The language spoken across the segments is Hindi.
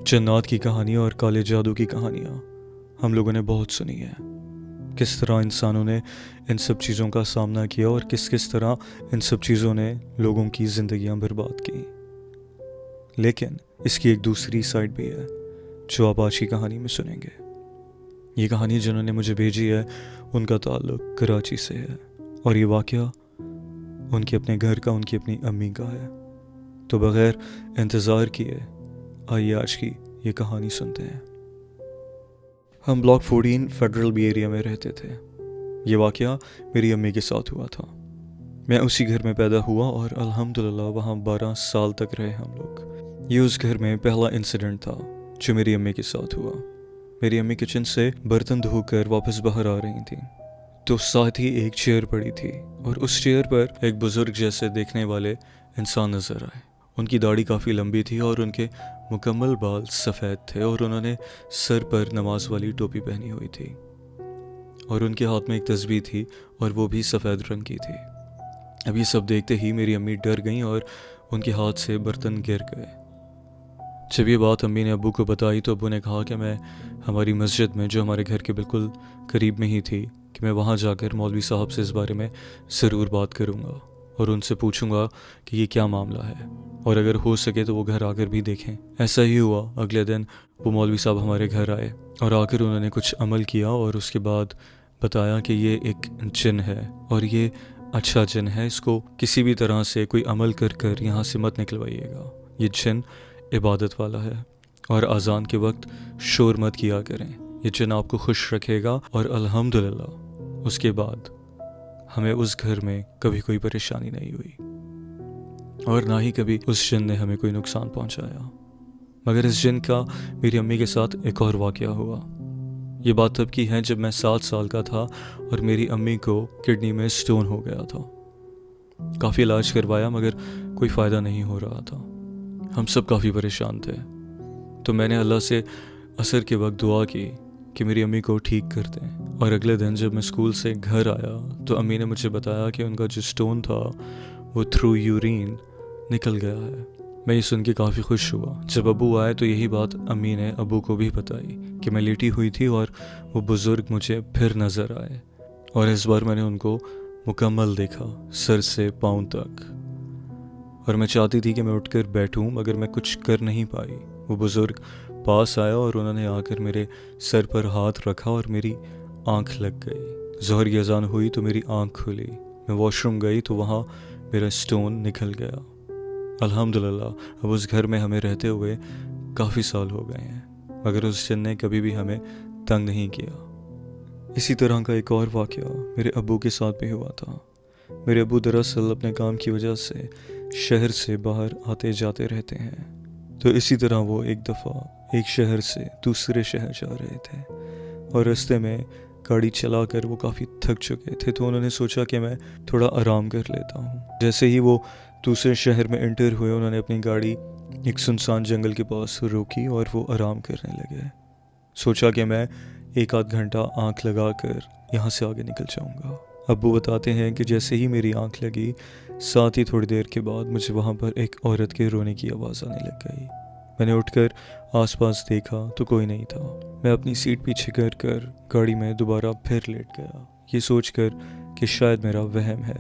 जन्नत की कहानियाँ और काले जादू की कहानियाँ हम लोगों ने बहुत सुनी है। किस तरह इंसानों ने इन सब चीज़ों का सामना किया और किस किस तरह इन सब चीज़ों ने लोगों की ज़िंदगियाँ बर्बाद की। लेकिन इसकी एक दूसरी साइड भी है जो आप आज की कहानी में सुनेंगे। ये कहानी जिन्होंने मुझे भेजी है उनका ताल्लुक कराची से है और ये वाक़या उनके अपने घर का, उनकी अपनी अम्मी का है। तो बग़ैर इंतज़ार किए आइए आज की ये कहानी सुनते हैं। हम ब्लॉक 14 फेडरल बी एरिया में रहते थे। ये वाक़या मेरी अम्मी के साथ हुआ था। मैं उसी घर में पैदा हुआ और अल्हम्दुलिल्लाह वहाँ 12 साल तक रहे हम लोग। ये उस घर में पहला इंसिडेंट था जो मेरी अम्मी के साथ हुआ। मेरी अम्मी किचन से बर्तन धोकर वापस बाहर आ रही थी तो साथ ही एक चेयर पड़ी थी और उस चेयर पर एक बुज़ुर्ग जैसे देखने वाले इंसान नज़र आए। उनकी दाढ़ी काफ़ी लंबी थी और उनके मुकम्मल बाल सफ़ेद थे और उन्होंने सर पर नमाज वाली टोपी पहनी हुई थी और उनके हाथ में एक तस्बीह थी और वो भी सफ़ेद रंग की थी। अब ये सब देखते ही मेरी अम्मी डर गईं और उनके हाथ से बर्तन गिर गए। जब ये बात अम्मी ने अब्बू को बताई तो अब्बू ने कहा कि मैं हमारी मस्जिद में जो हमारे घर के बिल्कुल करीब में ही थी कि मैं वहाँ जाकर मौलवी साहब से इस बारे में ज़रूर बात करूँगा और उनसे पूछूंगा कि ये क्या मामला है और अगर हो सके तो वो घर आकर भी देखें। ऐसा ही हुआ। अगले दिन वो मौलवी साहब हमारे घर आए और आकर उन्होंने कुछ अमल किया और उसके बाद बताया कि ये एक जिन है और ये अच्छा जिन है, इसको किसी भी तरह से कोई अमल कर कर यहाँ से मत निकलवाइएगा। ये जिन इबादत वाला है और अजान के वक्त शोर मत किया करें। ये जिन आपको खुश रखेगा और अल्हम्दुलिल्लाह उसके बाद हमें उस घर में कभी कोई परेशानी नहीं हुई और ना ही कभी उस जिन ने हमें कोई नुकसान पहुंचाया। मगर इस जिन का मेरी अम्मी के साथ एक और वाक़या हुआ। ये बात तब की है जब मैं 7 साल का था और मेरी अम्मी को किडनी में स्टोन हो गया था। काफ़ी इलाज करवाया मगर कोई फ़ायदा नहीं हो रहा था। हम सब काफ़ी परेशान थे तो मैंने अल्लाह से असर के वक्त दुआ की कि मेरी अम्मी को ठीक कर दें। और अगले दिन जब मैं स्कूल से घर आया तो अम्मी ने मुझे बताया कि उनका जो स्टोन था वो थ्रू यूरिन निकल गया है। मैं ये सुन के काफ़ी खुश हुआ। जब अब्बू आए तो यही बात अम्मी ने अब्बू को भी बताई कि मैं लेटी हुई थी और वो बुज़ुर्ग मुझे फिर नज़र आए और इस बार मैंने उनको मुकम्मल देखा, सर से पाँव तक। और मैं चाहती थी कि मैं उठकर बैठूं मगर मैं कुछ कर नहीं पाई। वो बुज़ुर्ग पास आया और उन्होंने आकर मेरे सर पर हाथ रखा और मेरी आंख लग गई। ज़ोहर की अज़ान हुई तो मेरी आंख खुली। मैं वॉशरूम गई तो वहाँ मेरा स्टोन निकल गया। अल्हम्दुलिल्लाह अब उस घर में हमें रहते हुए काफ़ी साल हो गए हैं मगर उस जिन ने कभी भी हमें तंग नहीं किया। इसी तरह का एक और वाक़या मेरे अब्बू के साथ भी हुआ था। मेरे अब्बू दरअसल अपने काम की वजह से शहर से बाहर आते जाते रहते हैं तो इसी तरह वो एक दफ़ा एक शहर से दूसरे शहर जा रहे थे और रास्ते में गाड़ी चलाकर वो काफ़ी थक चुके थे तो उन्होंने सोचा कि मैं थोड़ा आराम कर लेता हूँ। जैसे ही वो दूसरे शहर में एंटर हुए उन्होंने अपनी गाड़ी एक सुनसान जंगल के पास रोकी और वो आराम करने लगे। सोचा कि मैं 1 आध घंटा आँख लगा कर यहाँ से आगे निकल जाऊँगा। अब्बू बताते हैं कि जैसे ही मेरी आँख लगी साथ ही थोड़ी देर के बाद मुझे वहाँ पर एक औरत के रोने की आवाज़ आने लग गई। मैंने उठकर आसपास देखा तो कोई नहीं था। मैं अपनी सीट पीछे कर गाड़ी में दोबारा फिर लेट गया ये सोचकर कि शायद मेरा वहम है।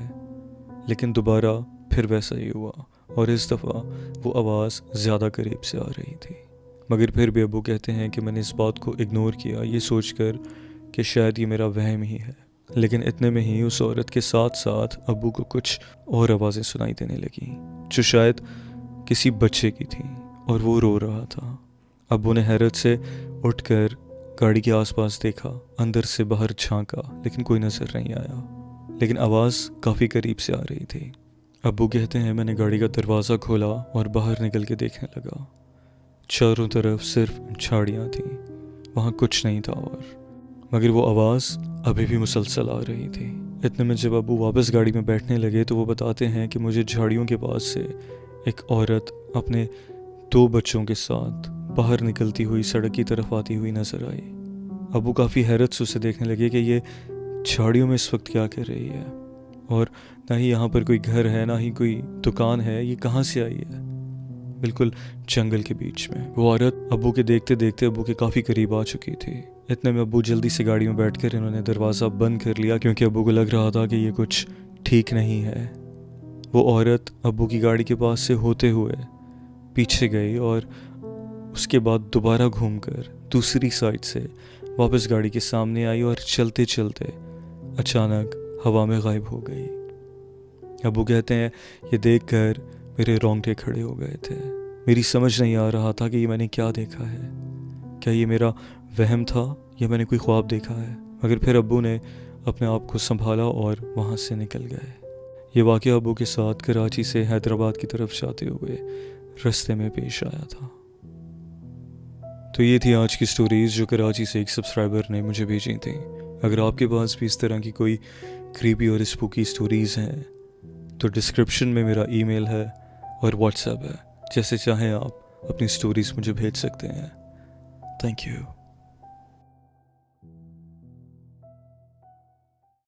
लेकिन दोबारा फिर वैसा ही हुआ और इस दफ़ा वो आवाज़ ज़्यादा करीब से आ रही थी। मगर फिर भी अब्बू कहते हैं कि मैंने इस बात को इग्नोर किया ये सोचकर कि शायद ये मेरा वहम ही है। लेकिन इतने में ही उस औरत के साथ साथ अब्बू को कुछ और आवाज़ें सुनाई देने लगी जो शायद किसी बच्चे की थी और वो रो रहा था। अब्बू ने हैरत से उठकर गाड़ी के आसपास देखा, अंदर से बाहर झांका लेकिन कोई नज़र नहीं आया। लेकिन आवाज़ काफ़ी करीब से आ रही थी। अब्बू कहते हैं मैंने गाड़ी का दरवाज़ा खोला और बाहर निकल के देखने लगा। चारों तरफ सिर्फ झाड़ियाँ थी, वहाँ कुछ नहीं था और मगर वो आवाज़ अभी भी मुसलसल आ रही थी। इतने में जब अब्बू वापस गाड़ी में बैठने लगे तो वो बताते हैं कि मुझे झाड़ियों के पास से एक औरत अपने 2 बच्चों के साथ बाहर निकलती हुई सड़क की तरफ आती हुई नज़र आई। अब्बू काफ़ी हैरत से उसे देखने लगे कि ये झाड़ियों में इस वक्त क्या कर रही है और ना ही यहाँ पर कोई घर है ना ही कोई दुकान है, ये कहाँ से आई है। बिल्कुल जंगल के बीच में। वो औरत अब्बू के देखते देखते अब्बू के काफ़ी करीब आ चुकी थी। इतने में अब्बू जल्दी से गाड़ी में बैठकर इन्होंने दरवाज़ा बंद कर लिया, क्योंकि अब्बू को लग रहा था कि ये कुछ ठीक नहीं है। वो औरत अब्बू की गाड़ी के पास से होते हुए पीछे गई और उसके बाद दोबारा घूमकर दूसरी साइड से वापस गाड़ी के सामने आई और चलते चलते अचानक हवा में गायब हो गई। अब्बू कहते हैं ये देखकर मेरे रोंगटे खड़े हो गए थे। मेरी समझ नहीं आ रहा था कि ये मैंने क्या देखा है। क्या ये मेरा वहम था या मैंने कोई ख्वाब देखा है? मगर फिर अब्बू ने अपने आप को संभाला और वहाँ से निकल गए। ये वाक़या अब्बू के साथ कराची से हैदराबाद की तरफ जाते हुए रास्ते में पेश आया था। तो ये थी आज की स्टोरीज़ जो कराची से एक सब्सक्राइबर ने मुझे भेजी थी। अगर आपके पास भी इस तरह की कोई क्रीपी और स्पूकी स्टोरीज़ हैं तो डिस्क्रिप्शन में मेरा ईमेल है और व्हाट्सएप है। जैसे चाहें आप अपनी स्टोरीज़ मुझे भेज सकते हैं। Thank you.